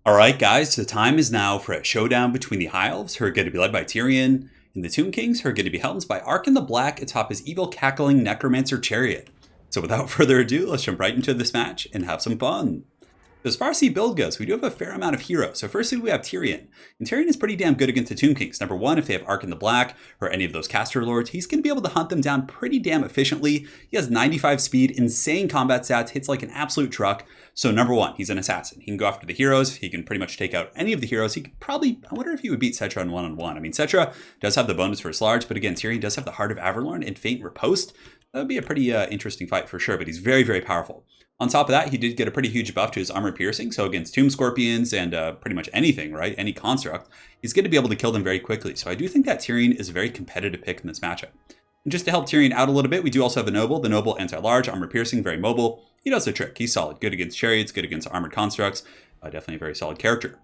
All right, guys, the time is now for a showdown between the High Elves, who are going to be led by TYRION, and the Tomb Kings, who are going to be helmed by Ark the Black atop his evil cackling necromancer chariot. So without further ado, let's jump right into this match and have some fun. As far as the build goes, we do have a fair amount of heroes. So firstly, we have TYRION. And TYRION is pretty damn good against the Tomb Kings. Number one, if they have Ark the Black or any of those caster lords, he's going to be able to hunt them down pretty damn efficiently. He has 95 speed, insane combat stats, hits like an absolute truck. So number one, he's an assassin. He can go after the heroes. He can pretty much take out any of the heroes. He could probably, I wonder if he would beat Cetra in one-on-one. I mean, Cetra does have the bonus for his large, but again, TYRION does have the Heart of Averlorn and Faint Riposte. That would be a pretty interesting fight for sure, but he's very, very powerful. On top of that, he did get a pretty huge buff to his armor piercing, so against Tomb Scorpions and pretty much anything, right? Any construct, he's going to be able to kill them very quickly. So I do think that TYRION is a very competitive pick in this matchup. And just to help TYRION out a little bit, we do also have a Noble. The Noble anti-large, armor piercing, very mobile. He does the trick. He's solid. Good against chariots, good against armored constructs. Definitely a very solid character.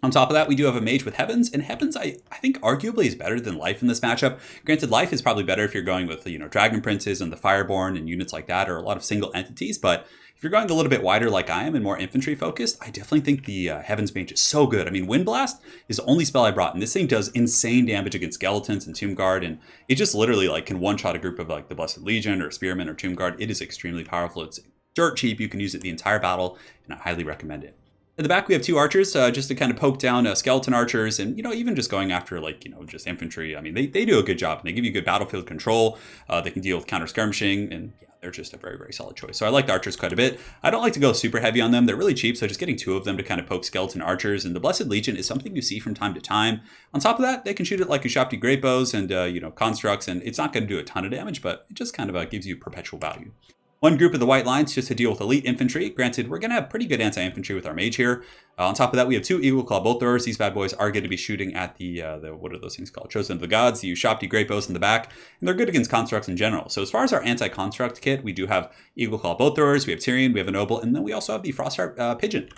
On top of that, we do have a mage with Heavens, and Heavens, I think, arguably is better than Life in this matchup. Granted, Life is probably better if you're going with, Dragon Princes and the Fireborn and units like that, or a lot of single entities, but if you're going a little bit wider like I am and more infantry focused, I definitely think the Heavens Mage is so good. I mean, Wind Blast is the only spell I brought, and this thing does insane damage against skeletons and Tomb Guard, and it just literally can one-shot a group of the Blessed Legion or Spearmen or Tomb Guard. It is extremely powerful. It's dirt cheap. You can use it the entire battle, and I highly recommend it. In the back, we have two archers just to kind of poke down skeleton archers and, even just going after just infantry. I mean, they do a good job and they give you good battlefield control. They can deal with counter skirmishing and yeah, they're just a very, very solid choice. So I like the archers quite a bit. I don't like to go super heavy on them. They're really cheap. So just getting two of them to kind of poke skeleton archers, and the Blessed Legion is something you see from time to time. On top of that, they can shoot it like Ushapti Great Bows and, constructs, and it's not going to do a ton of damage, but it just kind of gives you perpetual value. One group of the white lines just to deal with elite infantry. Granted, we're going to have pretty good anti-infantry with our mage here. On top of that, we have two Eagle Claw bolt throwers. These bad boys are going to be shooting at the what are those things called? Chosen of the Gods, the Ushapti Great Bows in the back. And they're good against constructs in general. So as far as our anti-construct kit, we do have Eagle Claw bolt throwers, we have TYRION, we have a Noble, and then we also have the Frostheart Pigeon.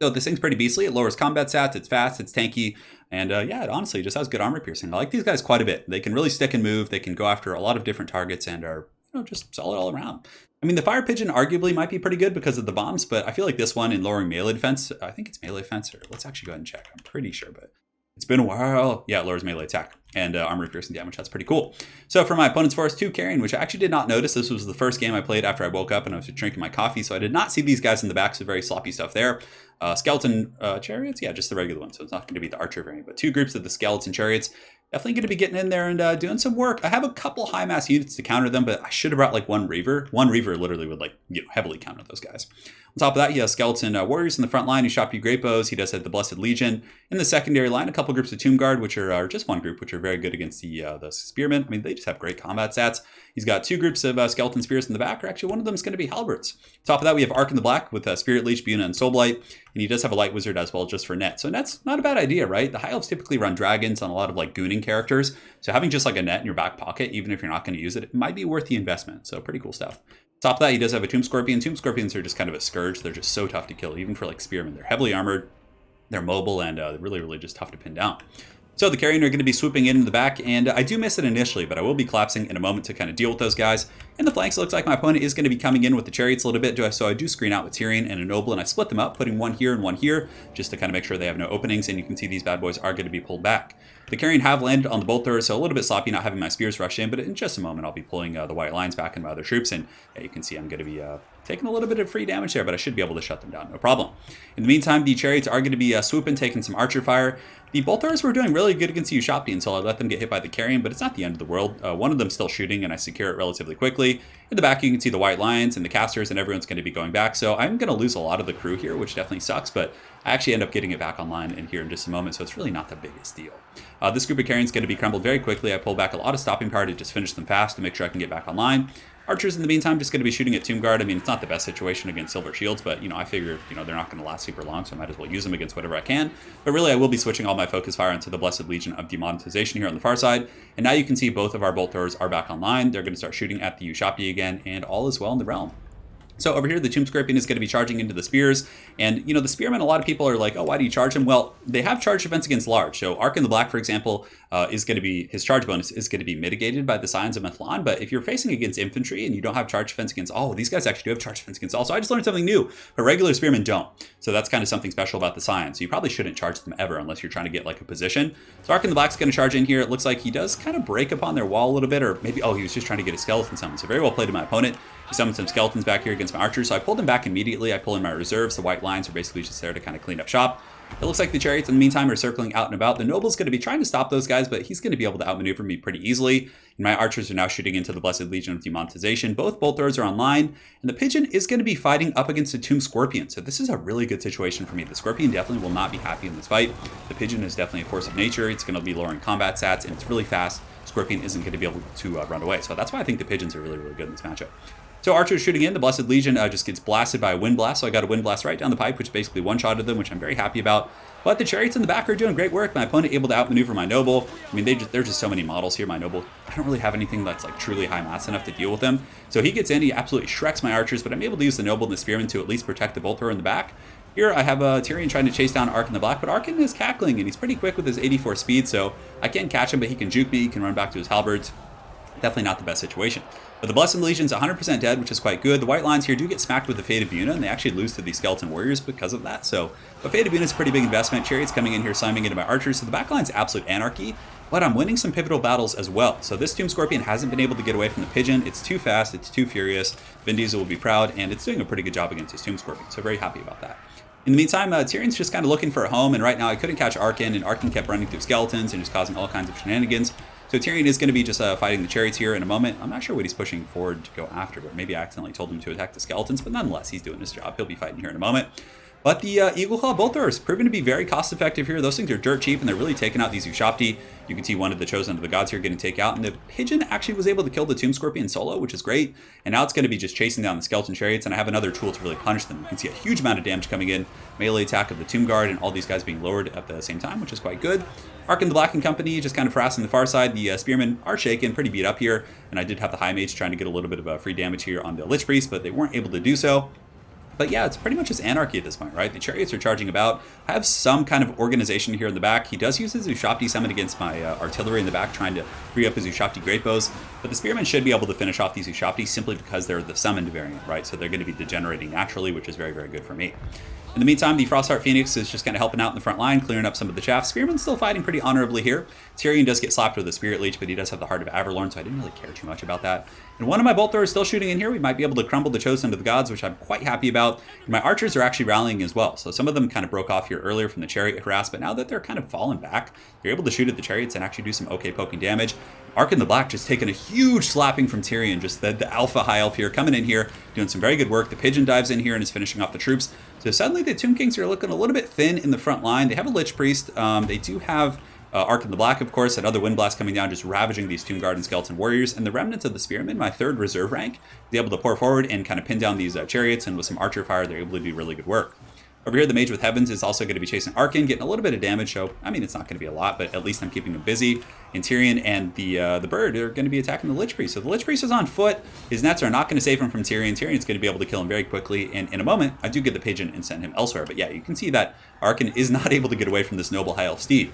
So this thing's pretty beastly. It lowers combat stats, it's fast, it's tanky, and yeah, it honestly just has good armor piercing. I like these guys quite a bit. They can really stick and move. They can go after a lot of different targets and are just solid all around. I mean, the Fire Pigeon arguably might be pretty good because of the bombs, but I feel like this one in lowering melee defense, I think it's melee defense, or let's actually go ahead and check. I'm pretty sure, but it's been a while. Yeah, it lowers melee attack and armor piercing damage. That's pretty cool. So for my opponent's force 2 carrying, which I actually did not notice. This was the first game I played after I woke up and I was drinking my coffee, so I did not see these guys in the back, so very sloppy stuff there. Skeleton chariots, yeah, just the regular one, so it's not going to be the archer variant, but two groups of the skeleton chariots. Definitely going to be getting in there and doing some work. I have a couple high mass units to counter them, but I should have brought one Reaver. One Reaver literally would heavily counter those guys. On top of that, he has skeleton warriors in the front line who shot you Great Bows. He does have the Blessed Legion. In the secondary line, a couple groups of Tomb Guard, which are just one group, which are very good against the Spearmen. I mean, they just have great combat stats. He's got two groups of skeleton spears in the back, or actually one of them is going to be halberds. On top of that, we have Ark the Black with Spirit Leech, Buna, and Soulblight. And he does have a Light Wizard as well, just for net. So net's not a bad idea, right? The High Elves typically run dragons on a lot of gooning characters. So having just a net in your back pocket, even if you're not going to use it, it might be worth the investment. So pretty cool stuff. Top of that, he does have a Tomb Scorpion. Tomb Scorpions are just kind of a scourge. They're just so tough to kill, even for Spearmen. They're heavily armored, they're mobile, and they're really, really just tough to pin down. So the Carrion are going to be swooping in the back, and I do miss it initially, but I will be collapsing in a moment to kind of deal with those guys. In the flanks, it looks like my opponent is going to be coming in with the Chariots a little bit, so I do screen out with TYRION and a Noble, and I split them up, putting one here and one here, just to kind of make sure they have no openings, and you can see these bad boys are going to be pulled back. The Carrion have landed on the bolt throwers, so a little bit sloppy not having my spears rush in, but in just a moment I'll be pulling the white lines back into my other troops, and yeah, you can see I'm going to be taking a little bit of free damage there, but I should be able to shut them down, no problem. In the meantime, the Chariots are going to be swooping, taking some archer fire. The bolt throwers were doing really good against the Ushapti until I let them get hit by the Carrion, but it's not the end of the world. One of them still shooting, and I secure it relatively quickly. In the back, you can see the white lions and the casters, and everyone's going to be going back. So I'm going to lose a lot of the crew here, which definitely sucks, but I actually end up getting it back online in here in just a moment, so it's really not the biggest deal. This group of Carrions is going to be crumbled very quickly. I pull back a lot of stopping power to just finish them fast to make sure I can get back online. Archers in the meantime just going to be shooting at Tomb Guard. I mean, it's not the best situation against Silver Shields, but I figure they're not going to last super long, so I might as well use them against whatever I can. But really, I will be switching all my focus fire into the Blessed Legion of Demonetization here on the far side. And now you can see both of our bolt throwers are back online. They're going to start shooting at the Ushapti again, and all is well in the realm. So over here, the Tomb Scorpion is going to be charging into the spears. And, the Spearmen, a lot of people are like, oh, why do you charge them? Well, they have charge defense against large. So Ark the Black, for example, is going to be, his charge bonus is going to be mitigated by the Scions of Methlon. But if you're facing against infantry and you don't have charge defense against all, these guys actually do have charge defense against all. So I just learned something new, but regular spearmen don't. So that's kind of something special about the Scions. So you probably shouldn't charge them ever unless you're trying to get like a position. So Arkin the Black's going to charge in here. It looks like he does kind of break upon their wall a little bit, or maybe, oh, he was just trying to get a skeleton summon. So very well played to my opponent. He summoned some skeletons back here against my archers. So I pulled them back immediately. I pull in my reserves. The white lines are basically just there to kind of clean up shop. It looks like the chariots in the meantime are circling out and about. The noble's going to be trying to stop those guys, but he's going to be able to outmaneuver me pretty easily. And my archers are now shooting into the Blessed Legion of Demonetization. Both bolt throws are online, and the pigeon is going to be fighting up against the Tomb Scorpion. So this is a really good situation for me. The Scorpion definitely will not be happy in this fight. The pigeon is definitely a force of nature. It's going to be lowering combat stats, and it's really fast. Scorpion isn't going to be able to run away. So that's why I think the pigeons are really, really good in this matchup. So archers shooting in, the Blessed Legion just gets blasted by a wind blast. So I got a wind blast right down the pipe, which basically one-shotted them, which I'm very happy about. But the chariots in the back are doing great work. My opponent able to outmaneuver my noble. I mean, there's just so many models here. My noble, I don't really have anything that's like truly high mass enough to deal with him. So he gets in, he absolutely shreks my archers, but I'm able to use the noble and the spearman to at least protect the bolt thrower in the back. Here I have Tyrion trying to chase down Arkin the Black, but Arkin is cackling and he's pretty quick with his 84 speed, so I can't catch him, but he can juke me, he can run back to his halberds. Definitely not the best situation. But the Blessed Legion's 100% dead, which is quite good. The white lines here do get smacked with the Fate of Buna, and they actually lose to these Skeleton Warriors because of that. So, but Fate of Buna is a pretty big investment. Chariots coming in here, slamming into my archers. So the backline's absolute anarchy, but I'm winning some pivotal battles as well. So this Tomb Scorpion hasn't been able to get away from the pigeon. It's too fast, it's too furious. Vin Diesel will be proud, and it's doing a pretty good job against his Tomb Scorpion. So very happy about that. In the meantime, Tyrion's just kind of looking for a home, and right now I couldn't catch Arkin, and Arkin kept running through skeletons and just causing all kinds of shenanigans. So Tyrion is going to be just fighting the chariots here in a moment. I'm not sure what he's pushing forward to go after, but maybe I accidentally told him to attack the skeletons, but nonetheless, he's doing his job. He'll be fighting here in a moment. But the Eagle Claw bolt thrower is proven to be very cost effective here. Those things are dirt cheap, and they're really taking out these Ushapti. You can see one of the Chosen of the Gods here getting taken out, and the pigeon actually was able to kill the Tomb Scorpion solo, which is great. And now it's going to be just chasing down the skeleton chariots, and I have another tool to really punish them. You can see a huge amount of damage coming in, melee attack of the Tomb Guard, and all these guys being lowered at the same time, which is quite good. Arkin the Black and company just kind of harassing the far side. The spearmen are shaken, pretty beat up here, and I did have the High Mage trying to get a little bit of free damage here on the Lich Priest, but they weren't able to do so. But yeah, it's pretty much just anarchy at this point, right? The chariots are charging about. I have some kind of organization here in the back. He does use his Ushapti summon against my artillery in the back, trying to free up his Ushapti great bows. But the spearmen should be able to finish off these Ushapti simply because they're the summoned variant, right? So they're going to be degenerating naturally, which is very, very good for me. In the meantime, the Frostheart Phoenix is just kind of helping out in the front line, clearing up some of the chaff. Spearman's still fighting pretty honorably here. Tyrion does get slapped with a Spirit Leech, but he does have the Heart of Averlorn, so I didn't really care too much about that. And one of my bolt throwers still shooting in here. We might be able to crumble the Chosen of the Gods, which I'm quite happy about. And my archers are actually rallying as well. So some of them kind of broke off here earlier from the chariot harass, but now that they're kind of falling back, they're able to shoot at the chariots and actually do some okay poking damage. Arkin the Black just taking a huge slapping from Tyrion, just the alpha high elf here coming in here, doing some very good work. The pigeon dives in here and is finishing off the troops. So suddenly the Tomb Kings are looking a little bit thin in the front line. They have a Lich Priest. They do have Arkin the Black, of course, and other Wind Blast coming down, just ravaging these Tomb Guard and Skeleton Warriors. And the remnants of the Spearmen, my third reserve rank, is able to pour forward and kind of pin down these chariots, and with some archer fire, they're able to do really good work. Over here, the Mage with Heavens is also going to be chasing Arkin, getting a little bit of damage, so, I mean, it's not going to be a lot, but at least I'm keeping him busy. And Tyrion and the Bird are going to be attacking the Lich Priest. So the Lich Priest is on foot. His nets are not going to save him from Tyrion. Tyrion's going to be able to kill him very quickly, and in a moment, I do get the Pigeon and send him elsewhere. But yeah, you can see that Arkin is not able to get away from this noble high elf steed.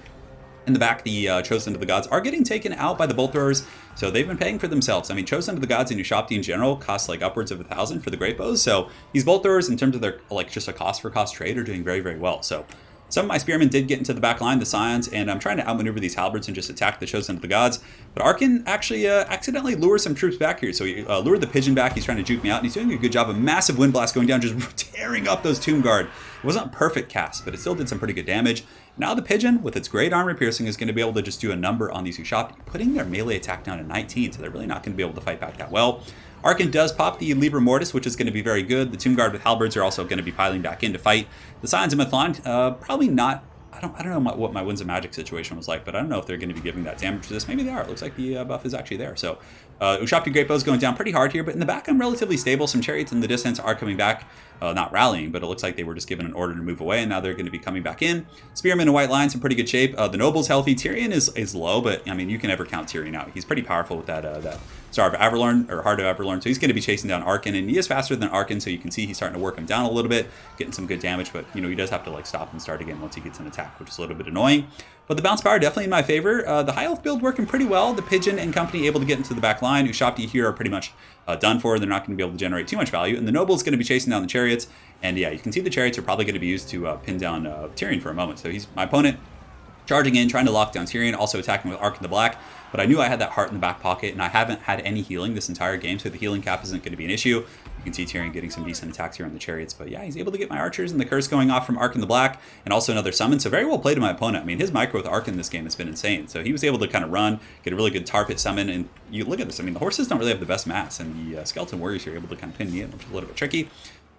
In the back, the Chosen of the Gods are getting taken out by the bolt throwers, so they've been paying for themselves. I mean, Chosen of the Gods and Ushapti in general cost like upwards of 1,000 for the great bows, so these bolt throwers, in terms of their like just a cost for cost trade, are doing very, very well. So some of my spearmen did get into the back line, the Scions, and I'm trying to outmaneuver these halberds and just attack the Chosen of the Gods. But Arkin actually accidentally lures some troops back here. So he lured the pigeon back. He's trying to juke me out, and he's doing a good job. A massive wind blast going down, just tearing up those Tomb Guard. It wasn't a perfect cast, but it still did some pretty good damage. Now the pigeon, with its great armor piercing, is going to be able to just do a number on these Ushapti, putting their melee attack down to 19, so they're really not going to be able to fight back that well. Arkin does pop the Liber Mortis, which is going to be very good. The Tomb Guard with halberds are also going to be piling back in to fight. The Scions of Methlon, probably not. I don't know what my Winds of Magic situation was like, but I don't know if they're going to be giving that damage to this. Maybe they are. It looks like the buff is actually there. So Ushapti Great Bow is going down pretty hard here, but in the back I'm relatively stable. Some chariots in the distance are coming back, not rallying, but it looks like they were just given an order to move away, and now they're going to be coming back in. Spearmen and White Lions in pretty good shape. The Noble's healthy. Tyrion is low, but I mean, you can never count Tyrion out. He's pretty powerful with that Star of Averlorn, or Heart of Averlorn, so he's going to be chasing down Arkin, and he is faster than Arkin, so you can see he's starting to work him down a little bit, getting some good damage, but you know, he does have to like stop and start again once he gets an attack. back, which is a little bit annoying. But the bounce power definitely in my favor. The high elf build working pretty well. The pigeon and company able to get into the back line. Ushabti here are pretty much done for. They're not going to be able to generate too much value. And the noble is going to be chasing down the chariots. And yeah, you can see the chariots are probably going to be used to pin down Tyrion for a moment. So he's my opponent charging in, trying to lock down Tyrion, also attacking with Arc in the Black. But I knew I had that heart in the back pocket, and I haven't had any healing this entire game, so the healing cap isn't going to be an issue. You can see Tyrion getting some decent attacks here on the chariots, but yeah, he's able to get my archers and the curse going off from Arc in the Black, and also another summon, so very well played to my opponent. I mean, his micro with Arc in this game has been insane, so he was able to kind of run, get a really good tar pit summon, and you look at this, I mean, the horses don't really have the best mass, and the skeleton warriors are able to kind of pin me in, which is a little bit tricky.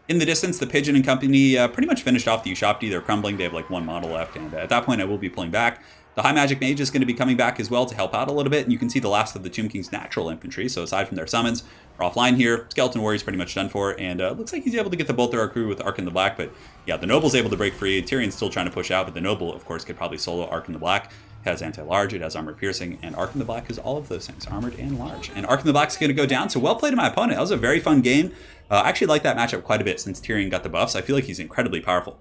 In the distance, the pigeon and company pretty much finished off the Ushabti. They're crumbling, they have like one model left, and at that point I will be pulling back. The High Magic Mage is going to be coming back as well to help out a little bit, and you can see the last of the Tomb King's natural infantry, so aside from their summons, we're offline here. Skeleton Warrior's pretty much done for, and looks like he's able to get the bolt through our crew with Arc in the Black, but yeah, the Noble's able to break free. Tyrion's still trying to push out, but the Noble, of course, could probably solo Arc in the Black. It has anti-large, it has armor piercing, and Arc in the Black is all of those things, armored and large. And Arc in the Black's going to go down, so well played to my opponent. That was a very fun game. I actually like that matchup quite a bit since Tyrion got the buffs. I feel like he's incredibly powerful.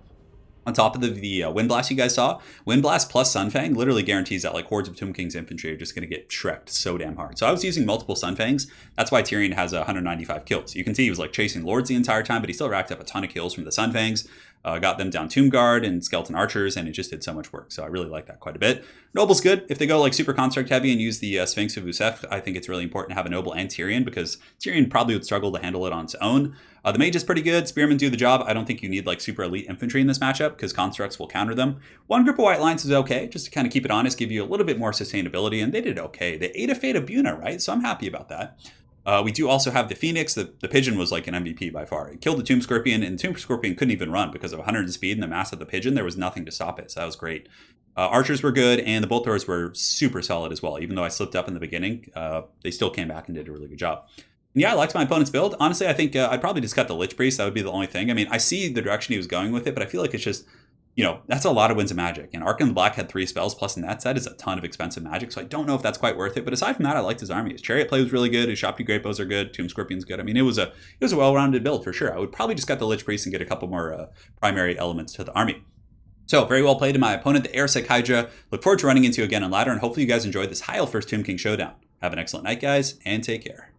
On top of the Wind Blast you guys saw, Wind Blast plus Sunfang literally guarantees that like hordes of Tomb King's infantry are just going to get shreked so damn hard. So I was using multiple Sunfangs. That's why Tyrion has 195 kills. You can see he was like chasing Lords the entire time, but he still racked up a ton of kills from the Sunfangs. Got them down Tomb Guard and Skeleton Archers, and it just did so much work. So I really like that quite a bit. Noble's good. If they go like super construct heavy and use the Sphinx of Usef, I think it's really important to have a Noble and Tyrion, because Tyrion probably would struggle to handle it on its own. The Mage is pretty good. Spearmen do the job. I don't think you need like super elite infantry in this matchup, because constructs will counter them. One group of White Lines is okay, just to kind of keep it honest, give you a little bit more sustainability, and they did okay. They ate a Fate of Buna, right? So I'm happy about that. We do also have the Phoenix. The Pigeon was like an MVP by far. It killed the Tomb Scorpion, and the Tomb Scorpion couldn't even run because of 100 speed and the mass of the Pigeon. There was nothing to stop it, so that was great. Archers were good, and the Bolt Throwers were super solid as well. Even though I slipped up in the beginning, they still came back and did a really good job. And yeah, I liked my opponent's build. Honestly, I think I'd probably just cut the Lich Priest. That would be the only thing. I mean, I see the direction he was going with it, but I feel like it's just, you know, that's a lot of Winds of Magic. And Arc in the Black had 3 spells plus in that set is a ton of expensive magic. So I don't know if that's quite worth it. But aside from that, I liked his army. His Chariot play was really good. His Shopti Great Bows are good. Tomb Scorpion's good. I mean, it was a well-rounded build for sure. I would probably just cut the Lich Priest and get a couple more primary elements to the army. So very well played to my opponent, the Airsick Hydra. Look forward to running into you again on ladder, and hopefully you guys enjoyed this High Elf vs Tomb King showdown. Have an excellent night, guys, and take care.